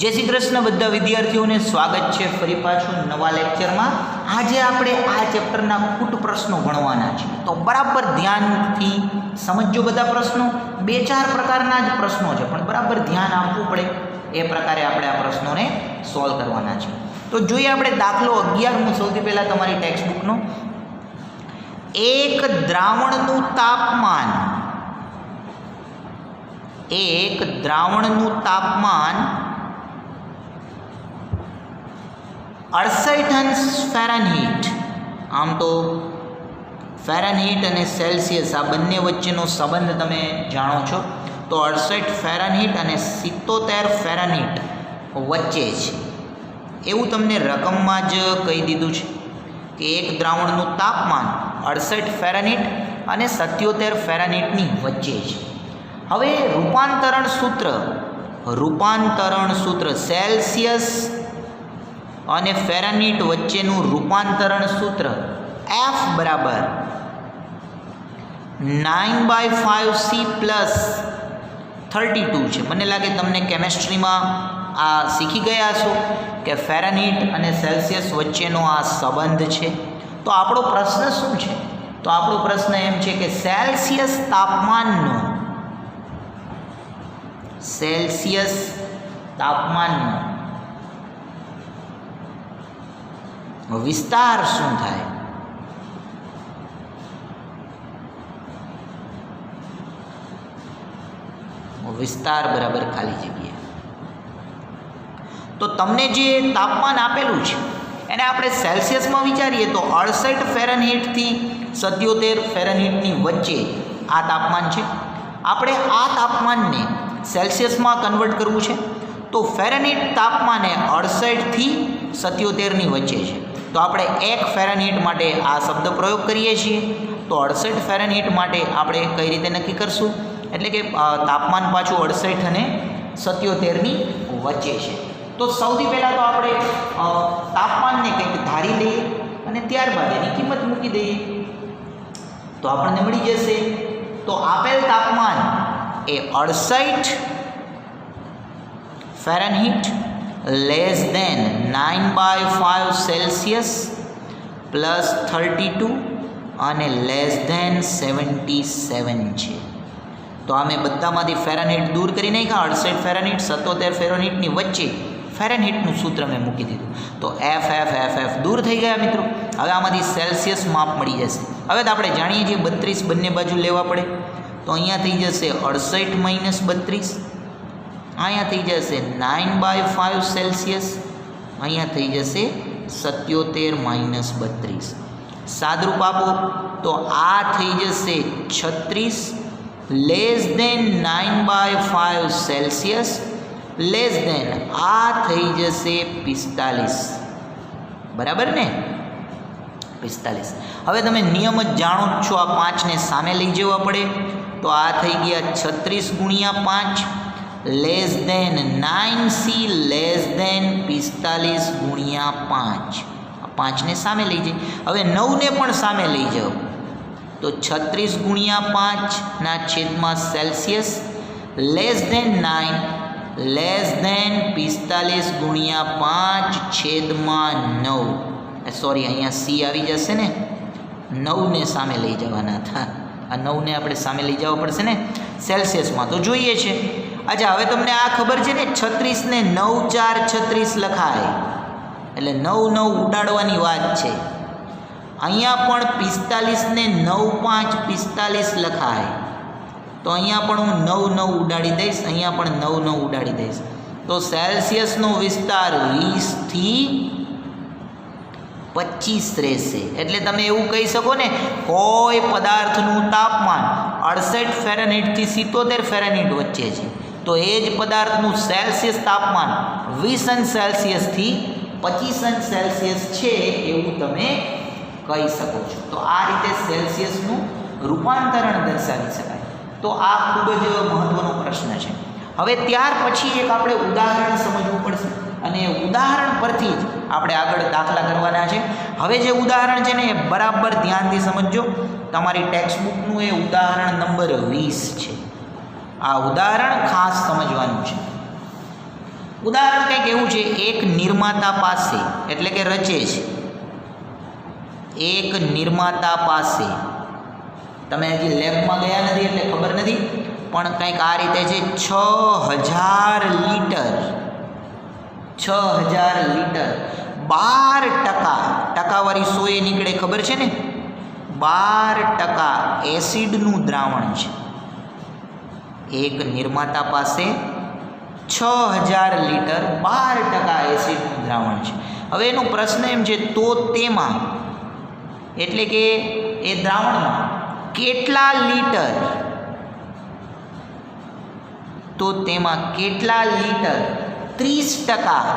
जय श्री कृष्ण बधा विद्यार्थीओं ने स्वागत है फरी पाछुं नवा लेक्चर में। आज आपणे आ चेप्टरना कूट प्रश्नों भणवाना छे, तो बराबर ध्यानथी समझो। बधा प्रश्नों बे चार प्रकारना ज प्रश्नों छे, पण बराबर ध्यान आपवुं पड़े ए प्रकारे आपणे आ प्रश्नों ने सॉल्व करवाना छे। तो जोईए आपणे दाखलो 11 सौथी पहेला तमारी टेक्स्टबुकनो। एक द्रावणनुं तापमान, एक द्रावणनुं तापमान 68 अंश फेरनहीट। आम तो फेरनहीट और सेल्सियस आ बंने वच्चेनो संबंध तमे जाणो छो। तो 68 फेरनहीट और 77 फेरनहीट वच्चे छे एवुं तमने रकममां ज कही दीधुं छे कि एक द्रावणनुं तापमान 68 फेरनहीट और 77 फेरनहीटनी वच्चे छे। हवे रूपांतरण सूत्र सेल्सियस અને ફેરનહીટ વચ્ચેનું રૂપાંતરણ સૂત્ર F બરાબર 9/5C પ્લસ 32 છે। મને લાગે તમને કેમેસ્ટ્રીમાં આ શીખી ગયા છો કે ફેરનહીટ અને સેલ્સિયસ વચ્ચેનો આ સંબંધ છે। તો આપણો પ્રશ્ન શું છે? તો આપણો પ્રશ્ન એમ છે કે સેલ્સિયસ તાપમાનનો विस्तार शू थाय? विस्तार बराबर खाली जग्या। तो तमने जे तापमान आपेलू छे एने आपणे सेल्सियस में विचारीए तो 68 फेरनहीट थी 77 फेरनहीट नी वच्चे आ तापमान छे। आपणे आ तापमान ने सेल्सियस में कन्वर्ट करवू छे तो फेरनहीट तापमान 68 थी 77 नी वच्चे छे। तो આપણે 1 ફેરનહીટ માટે આ શબ્દ પ્રયોગ કરીએ છીએ। તો 68 ફેરનહીટ માટે આપણે કઈ રીતે નક્કી કરશું? એટલે કે તાપમાન પાછું 68 અને 77 ની વચ્ચે છે। તો સૌથી પહેલાં તો આપણે તાપમાનને કંઈક ધારી લઈએ અને ત્યારબાદ એની કિંમત મૂકી દઈએ તો આપણને મળી જશે। તો આપેલ તાપમાન એ 68 Fahrenheit less than 9/5 Celsius plus 32 અને लेस देन 77 છે। તો અમે બધામાંથી ફેરનહીટ દૂર કરી નાખ્યા। 68 ફેરનહીટ 77 ફેરનહીટની વચ્ચે ફેરનહીટનું સૂત્ર મેં મૂકી દીધું તો એફ દૂર થઈ ગયા મિત્રો। હવે આમાંથી સેલ્સિયસ માપ મળી જશે। હવે તો આપણે જાણીએ છીએ 32 બંને બાજુ લેવા પડે તો અહીંયા થઈ જશે 68 - 32, અહીંયા થઈ જશે 9/5 સેલ્સિયસ, અહીંયા થઈ જશે 77 - 32। સાદરૂપ આપો તો આ થઈ જશે 36 less than 9/5 Celsius less than આ થઈ જશે 45। બરાબર ને? 45। હવે તમે નિયમ જ જાણો જ છો, આ 5ને સામે લઈ જવા પડે તો આ થઈ ગયા 36 × 5 less than 9C less than 45 × 5। 5 ने सामे लई जाए। हवे 9 ने पण सामे लई जाओ तो 36 × 5 ना छेदमां Celsius less than 9 less than 45 × 5 छेदमां 9। सॉरी अहींया C आवी जशे ने, 9 ने सामे लई जवाना था। आ 9 ने आपणे सामे लई जवा पड़शे ने सेल्सियस में। तो जोईए छे। अच्छा, हवे तमने आ खबर छे ने 36 ने 9 4 36 लखाय एटले 9 9 उडाडवानी वात छे। अहींया पण 45 ने 9 5 45 लखाय तो अहींया पण हूँ 9 9 उडाड़ी दईश, अहींया पण 9 9 उडाड़ी दईश तो सेल्सियसनो विस्तार 20 थी 25 रहेशे। एटले तमे एवुं कही शको ने कोई पदार्थनुं तापमान 68 फेरनहीट थी 77 फेरनहीट वच्चे छे तो ए ज पदार्थनुं सेल्सियस तापमान 20 अंश सेल्सियस थी 25 अंश सेल्सियस छे एवुं तमे कही शको छो। तो आ रीते सेल्सियसनुं रूपांतरण दर्शावी शकाय। तो आ खूब ज महत्वनो प्रश्न छे। हवे त्यार पछी एक आपणे उदाहरण समजवुं पड़शे અને ઉદાહરણ પરથી જ આપણે આગળ દાખલા કરવાના છે। હવે જે ઉદાહરણ છે ને એ બરાબર ધ્યાનથી સમજજો। તમારી ટેક્સ્ટબુકનું એ ઉદાહરણ નંબર 20 છે। આ ઉદાહરણ ખાસ સમજવાનું છે। ઉદાહરણ કંઈક એવું છે, એક નિર્માતા પાસે, એટલે કે રચે છે, એક નિર્માતા પાસે, તમે હજી લેબમાં ગયા નથી એટલે ખબર નથી, પણ કંઈક આ રીતે છે, 6000 લીટર 12% ટકાવારી 100 એ નીકળે ખબર છે ને, 12% એસિડનું દ્રાવણ છે. એક નિર્માતા પાસે 6000 લીટર 12% એસિડનું દ્રાવણ છે. હવે એનો પ્રશ્ન એમ છે, તો તેમાં એટલે કે એ દ્રાવણમાં કેટલા લીટર, તો તેમાં કેટલા લીટર 30%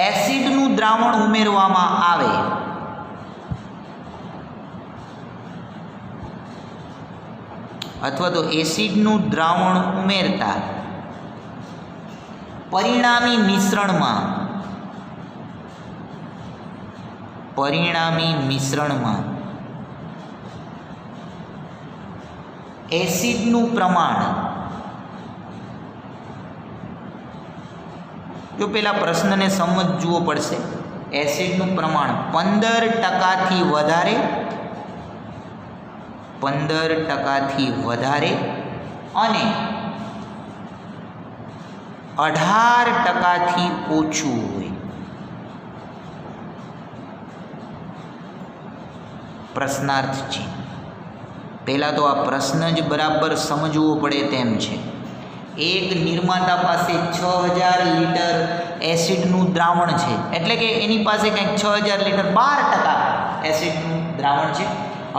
એસિડનું દ્રાવણ ઉમેરવામાં આવે, અથવા તો એસિડનું દ્રાવણ ઉમેરતા પરિણામી મિશ્રણમાં એસિડનું પ્રમાણ, જો પેલા પ્રશ્નને સમજવો પડશે, એસિડનું પ્રમાણ 15%થી વધારે, 15%થી વધારે અને 18%થી ઓછું હોય. પ્રશ્નાર્થ છે. પહેલાં તો આ પ્રશ્ન જ બરાબર સમજવો પડે તેમ છે. એક નિર્માતા પાસે 6000 લીટર એસિડનું દ્રાવણ છે, એટલે કે એની પાસે કંઈક 6000 લીટર 12% એસિડનું દ્રાવણ છે.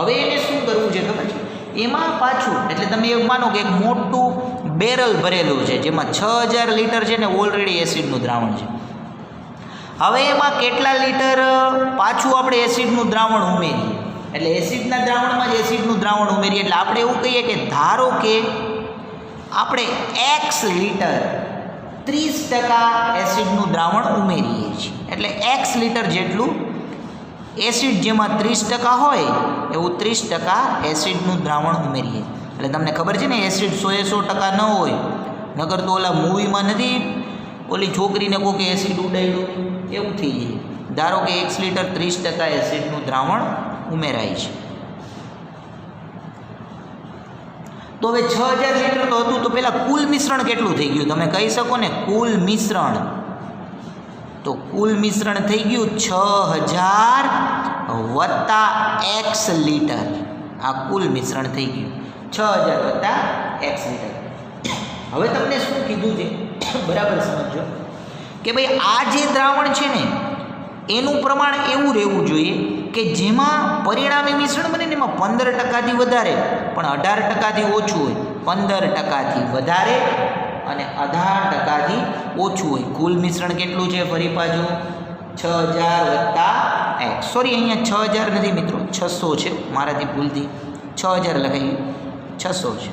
હવે એને શું કરવું છે ખબર છે, એમાં પાછું, એટલે તમે એવું માનો કે એક મોટું બેરલ ભરેલું છે જેમાં 6000 લીટર છે ને ઓલરેડી એસિડનું દ્રાવણ છે. હવે એમાં કેટલા લીટર પાછું આપણે એસિડનું દ્રાવણ ઉમેરીએ, એટલે એસિડના દ્રાવણમાં જ એસિડનું દ્રાવણ ઉમેરીએ, એટલે આપણે એવું કહીએ કે ધારો કે આપણે x લીટર 30% એસિડનું દ્રાવણ ઉમેરીએ છીએ, એટલે x લીટર જેટલું એસિડ જેમાં 30% હોય એવું 30% એસિડનું દ્રાવણ ઉમેરીએ. એટલે તમને ખબર છે ને, એસિડ 100% ન હોય, નકર તો ઓલા મૂવીમાં નથી ઓલી છોકરીને કોકે એસિડ ઉડાડ્યું એવું થઈ જાય. ધારો કે 1 લીટર 30% એસિડનું દ્રાવણ ઉમેરાય છે. તો હવે 6000 લીટર તો હતું, તો પેલા કુલ મિશ્રણ કેટલું થઈ ગયું તમે કહી શકો ને, કુલ મિશ્રણ, તો કુલ મિશ્રણ થઈ ગયું 6000 વત્તા x લીટર, આ કુલ મિશ્રણ થઈ ગયું 6000 વત્તા x લીટર. હવે તમને શું કીધું છે બરાબર સમજો કે ભાઈ આ જે દ્રાવણ છે ને એનું પ્રમાણ એવું રહેવું જોઈએ કે જેમાં પરિણામી મિશ્રણ બને ને એમાં 15%થી વધારે પણ 18%થી ઓછું હોય, 15%થી વધારે અને 18%થી ઓછું હોય. કુલ મિશ્રણ કેટલું છે ફરી પાછું 6000 વત્તા x, સોરી અહીંયા 6000 નથી મિત્રો, 600 છે, મારાથી ભૂલથી 6000 લખાયું, 600 છે.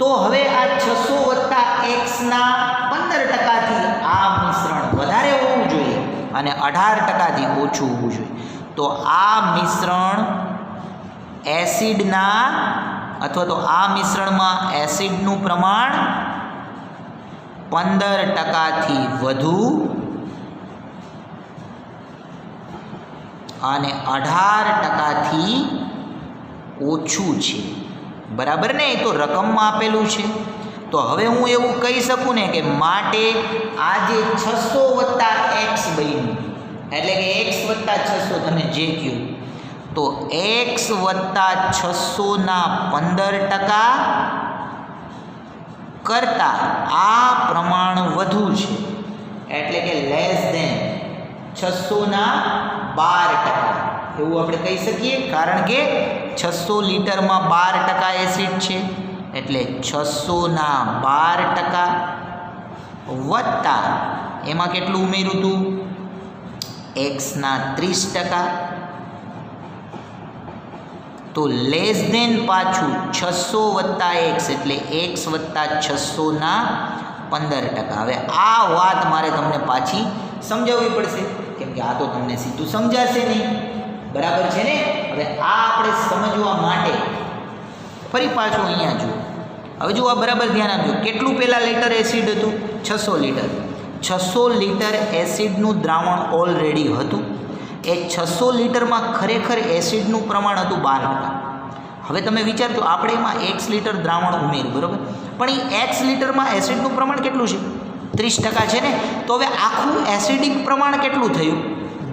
તો હવે આ 600 વત્તા x ના 15%થી આ મિશ્રણ વધારે હોવું જોઈએ અને 18%થી ઓછું હોવું જોઈએ. તો આ મિશ્રણ એસિડના અથવા તો આ મિશ્રણમાં એસિડનું પ્રમાણ 15%થી વધુ અને 18%થી ઓછું છે. બરાબર ને, એ તો રકમમાં આપેલું છે. તો હવે હું એવું કહી શકું ને કે માટે આ જે 600 વત્તા x બન્યું, એટલે કે x વત્તા 600 તમે જે કહ્યું, તો x વત્તા 600 ના 15% કરતાં આ પ્રમાણ વધુ છે, એટલે કે લેસ ધેન 600 ના 12%, એવું આપણે કહી શકીએ. કારણ કે 600 લીટરમાં 12% એસિડ છે, એટલે 600 ના 12% વત્તા એમાં કેટલું ઉમેર્યું હતું x ના 30%, તો લેસ ધેન પાછું 600 વત્તા x એટલે x વત્તા 600 ના 15%. હવે આ વાત મારે તમને પાછી સમજાવવી પડશે, કેમ કે આ તો તમને સીધું સમજાશે નહીં. બરાબર છે ને. હવે આ આપણે સમજવા માટે ફરી પાછું અહીંયા જુઓ, હવે જુઓ બરાબર ધ્યાન આપજો, કેટલું પહેલાં લીટર એસિડ હતું? 600 લીટર. 600 લીટર એસિડનું દ્રાવણ ઓલરેડી હતું. એ 600 લીટરમાં ખરેખર એસિડનું પ્રમાણ હતું 12%. હવે તમે વિચારજો, આપણે એમાં x લીટર દ્રાવણ ઉમેર્યું, બરાબર, પણ એ x લીટરમાં એસિડનું પ્રમાણ કેટલું છે? 30% છે ને. તો હવે આખું એસિડિક પ્રમાણ કેટલું થયું?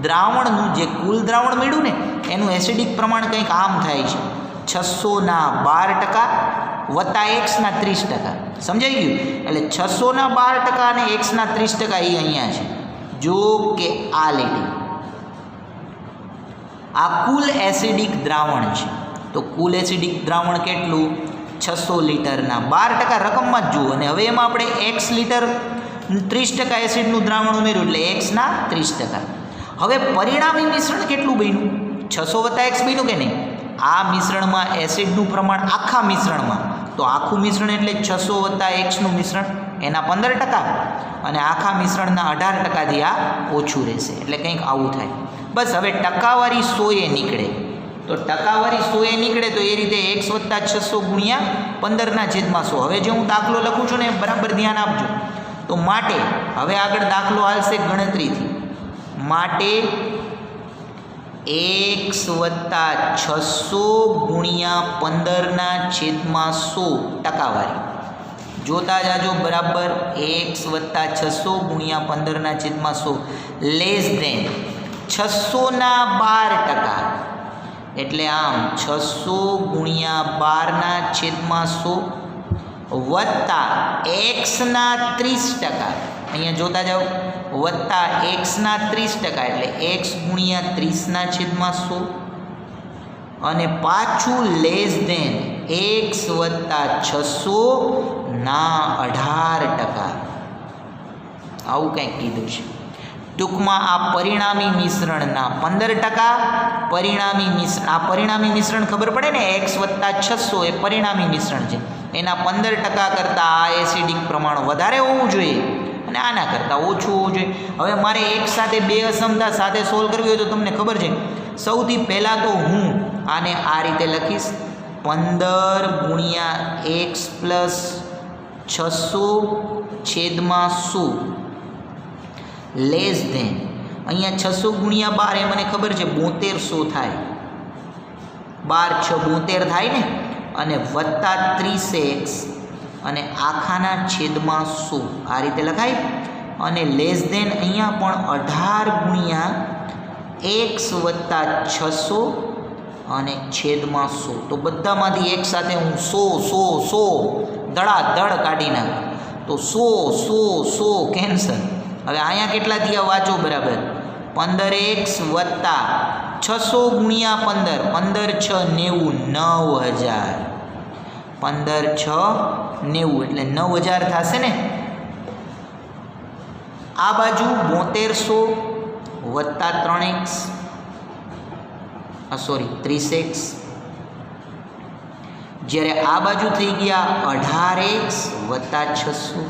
દ્રાવણનું જે કુલ દ્રાવણ મળ્યું ને એનું એસિડિક પ્રમાણ કંઈક આમ થાય છે, 600ના 12% વત્તા એક્સના 30%. સમજાઈ ગયું? એટલે 600ના 12% અને એક્સના 30% એ અહીંયા છે. જો કે આ લીટી આ કુલ એસિડિક દ્રાવણ છે. તો કુલ એસિડિક દ્રાવણ કેટલું? 600 લીટરના 12% રકમમાં જ જુઓ. અને હવે એમાં આપણે એક્સ લીટર 30% એસિડનું દ્રાવણ ઉમેર્યું એટલે એક્સના 30%. હવે પરિણામી મિશ્રણ કેટલું બન્યું? 600 વત્તા એક્સ બન્યું કે નહીં? આ મિશ્રણમાં એસિડનું પ્રમાણ આખા મિશ્રણમાં, તો આખું મિશ્રણ એટલે 600 વત્તા એક્સનું મિશ્રણ એના 15% અને આખા મિશ્રણના 18%થી આ ઓછું રહેશે. એટલે કંઈક આવું થાય. બસ હવે ટકાવારી 100 નીકળે. તો ટકાવારી 100 નીકળે તો એ રીતે x વત્તા 600 ગુણ્યા 15/100. હવે જે હું દાખલો લખું છું ને બરાબર ધ્યાન આપજો. તો માટે હવે આગળ દાખલો હાલશે ગણતરીથી. માટે x વત્તા 600 ગુણ્યા 15/100 ટકાવારી. જોતા જાજો બરાબર. x વત્તા 600 ગુણ્યા 15/100 લેસ ધેન 600ના 12%. એટલે આમ 600 ગુણ્યા 12/100 વત્તા એક્સના 30%. અહીંયા જોતા જાઓ, વત્તા એક્સના 30%. એટલે એક્સ ગુણ્યા 30/100 અને પાછું લેસ ધેન એક્સ વત્તા 600ના 18%. આવું કંઈક કીધું છે. ટૂંકમાં આ પરિણામી મિશ્રણના 15%. પરિણામી મિશ્રણ ખબર પડે ને, એક્સ વત્તા 600 એ પરિણામી મિશ્રણ છે. એના 15% કરતાં આ એસિડિક પ્રમાણ વધારે હોવું જોઈએ અને આના કરતાં ઓછું હોવું જોઈએ. હવે મારે એક સાથે બે અસમતા સાથે સોલ્વ કરવી હોય તો તમને ખબર છે, સૌથી પહેલાં તો હું આને આ રીતે લખીશ, 15 ગુણ્યા એક્સ પ્લસ 600/100 લેસ ધેન અહીંયા 600 ગુણ્યા 12 એ મને ખબર છે 7200 થાય. 12 6 72 થાય ને. અને વત્તા 30x અને આખાના છેદમાં 100 આ રીતે લખાય. અને લેસ ધેન અહીંયા પણ 18 ગુણ્યા x વત્તા 600 અને છેદમાં 100. તો બધામાંથી એક સાથે હું 100 ધડાધડ કાઢી નાખું તો 100 કેન્સલ. હવે અહીંયા કેટલા થયા વાંચો બરાબર. 15x વત્તા 600 ગુણ્યા 15, 15 6 90, 9000. 15 6 90 એટલે 9000 થશે ને. આ બાજુ 7200 વત્તા 3x, સોરી 30x, જ્યારે આ બાજુ થઈ ગયા 18x વત્તા 600.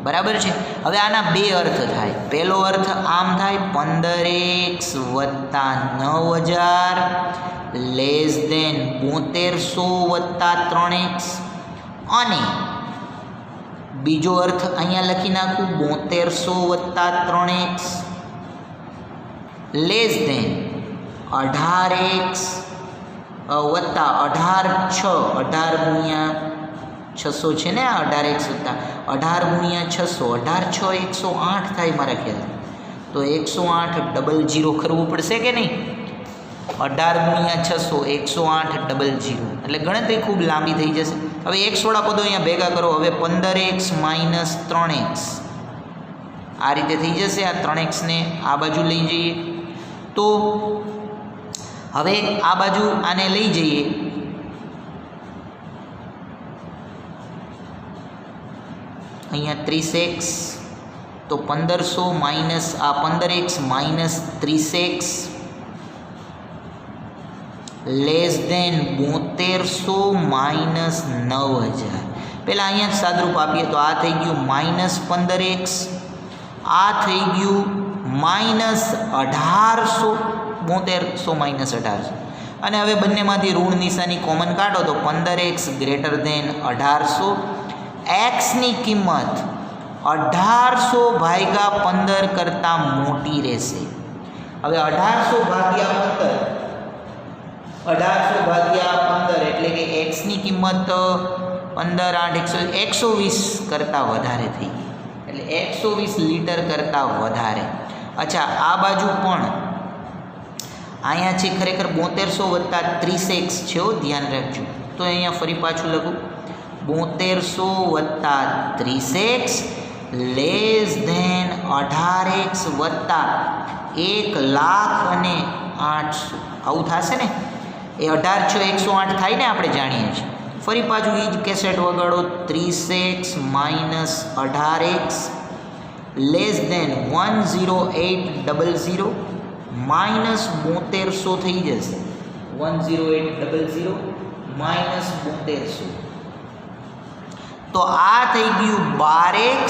બરાબર છે. હવે આના બે અર્થ થાય. પહેલો અર્થ આમ થાય, 15x વત્તા 9000 લેસ ધેન 7200 વત્તા 3x. અને બીજો અર્થ અહીંયા લખી નાખું, 7200 વત્તા 3x લેસ ધેન 18x વત્તા 18 18 ગુણ્યા 600 છે ને, 18x વત્તા 18 ગુણ્યા 600, 18 6 108 થાય મારા ખ્યાલથી. તો 108 00 કરવું પડશે કે નહીં. 18 ગુણ્યા 600 108 00 એટલે ગણતરી ખૂબ લાંબી થઈ જશે. હવે x વાળા પદો અહીંયા ભેગા કરો. હવે 15x માઇનસ 3x આ રીતે થઈ જશે. આ 3x ને આ બાજુ લઈ જઈએ તો હવે આ બાજુ આને લઈ જઈએ અહીંયા 30x, તો 1500 માઇનસ આ 15x minus 30x less than 7200 minus 9000. પહેલાં અહીંયા જ સાદરૂપ આપીએ તો આ થઈ ગયું માઇનસ 15x, આ થઈ ગયું માઇનસ 1800, 7200 માઇનસ 1800. અને હવે બંનેમાંથી ઋણ નિશાની કોમન કાઢો તો 15x ગ્રેટર દેન 1800. એક્સની કિંમત 1800 ભાગ્યા 15 કરતાં મોટી રહેશે. હવે 1800 ભાગ્યા 15 એટલે કે એક્સની કિંમત 15 8 120 કરતાં વધારે થઈ ગઈ, એટલે 120 લીટર કરતાં વધારે. અચ્છા, આ બાજુ પણ અહીંયા છે ખરેખર 7200 + 30x છે, ધ્યાન રાખજો. તો અહીંયા ફરી પાછું લખું 7200 + 30x લેસ ધેન 18x વત્તા 1,08,000. આવું થશે ને, એ 18 × 108 થાય ને, આપણે જાણીએ છીએ. ફરી પાછું એ જ કેસેટ વગાડો. 30x - 18x less than 10800 minus 7200 થઈ જશે. 10800 માઇનસ 7200, તો આ થઈ ગયું 12x.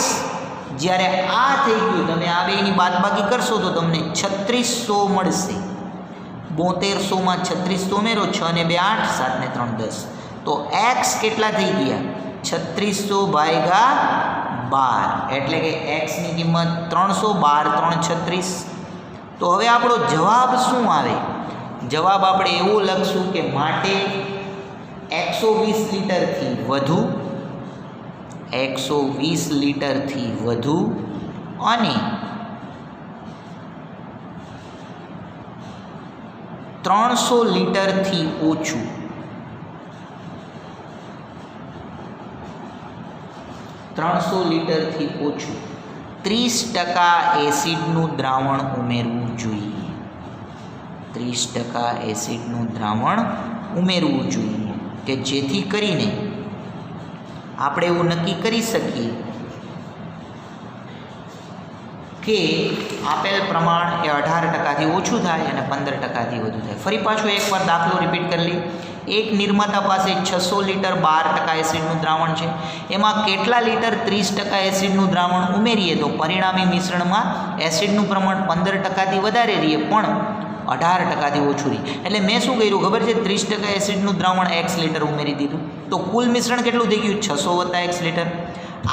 જ્યારે આ થઈ ગયું, તમે આ બેની બાદબાકી કરશો તો તમને 3600 મળશે. 7200માં 3600 ઉમેરો, 6 ને 2 8, 7 ને 3 10. તો x કેટલા થઈ ગયા? 3600 ભાગ્યા 12, એટલે કે x ની કિંમત 300. 12 3 36. તો હવે આપણો જવાબ શું આવે? જવાબ આપણે એવો લખશું કે માટે 120 લીટરથી વધુ, 120 લીટરથી વધુ અને 300 લીટરથી ઓછું. 300 લીટરથી ઓછું 30% એસિડનું દ્રાવણ ઉમેરવું જોઈએ. 30% એસિડનું દ્રાવણ ઉમેરવું જોઈએ કે જેથી કરીને આપણે એવું નક્કી કરી શકીએ કે આપેલ પ્રમાણ એ 18%થી ઓછું થાય અને 15%થી વધુ થાય. ફરી પાછું એકવાર દાખલો રિપીટ કરી લઈએ. એક નિર્માતા પાસે 600 લીટર 12% એસિડનું દ્રાવણ છે. એમાં કેટલા લીટર 30% એસિડનું દ્રાવણ ઉમેરીએ તો પરિણામી મિશ્રણમાં એસિડનું પ્રમાણ 15%થી વધારે રહે પણ 18%થી ઓછું રહે. એટલે મેં શું કર્યું ખબર છે? 30% એસિડનું દ્રાવણ x લીટર ઉમેરી દીધું, તો કુલ મિશ્રણ કેટલું થઈ ગયું? 600 + x લીટર.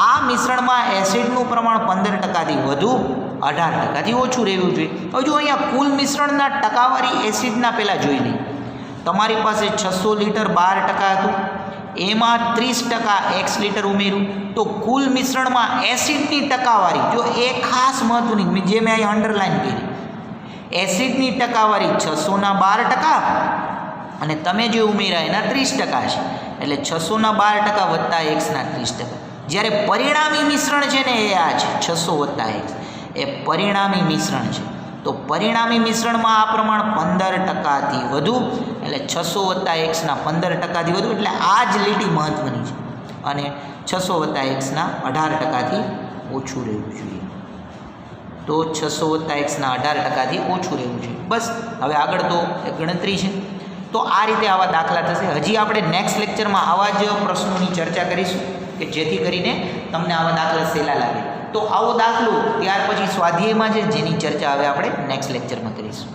આ મિશ્રણમાં એસિડનું પ્રમાણ 15%થી વધુ, 18%થી ઓછું રહેવું જોઈએ. હવે જો અહીંયા કુલ મિશ્રણના ટકાવારી એસિડના પહેલાં જોઈ લઈએ. તમારી પાસે 600 લીટર 12% હતું, એમાં 30% x લીટર ઉમેર્યું, તો કુલ મિશ્રણમાં એસિડની ટકાવારી, જો એ ખાસ મહત્વની જે મેં અહીં અંડરલાઈન કરી, એસિડની ટકાવારી 600ના 12% અને તમે જે ઉમેર્યા એના 30% છે. એટલે 600ના 12% વત્તા xના 30%. જ્યારે પરિણામી મિશ્રણ છે ને એ આ છે 600 + x, એ પરિણામી મિશ્રણ છે. તો પરિણામી મિશ્રણમાં આ પ્રમાણ 15%થી વધુ, એટલે 600 + xના 15%થી વધુ, એટલે આ જ લીટી મહત્વની છે. અને 600 + xના 18%થી ઓછું રહેવું જોઈએ. તો 600 + xના 18%થી ઓછું રહેવું જોઈએ. બસ, હવે આગળ તો ગણતરી છે. તો આ રીતે આવા દાખલા થશે. હજી આપણે નેક્સ્ટ લેક્ચરમાં આવા જ પ્રશ્નોની ચર્ચા કરીશું કે જેથી કરીને તમને આવા દાખલા સહેલા લાગે. તો આવો દાખલો ત્યાર પછી સ્વાધ્યાયમાં છે, જેની ચર્ચા હવે આપણે નેક્સ્ટ લેક્ચરમાં કરીશું.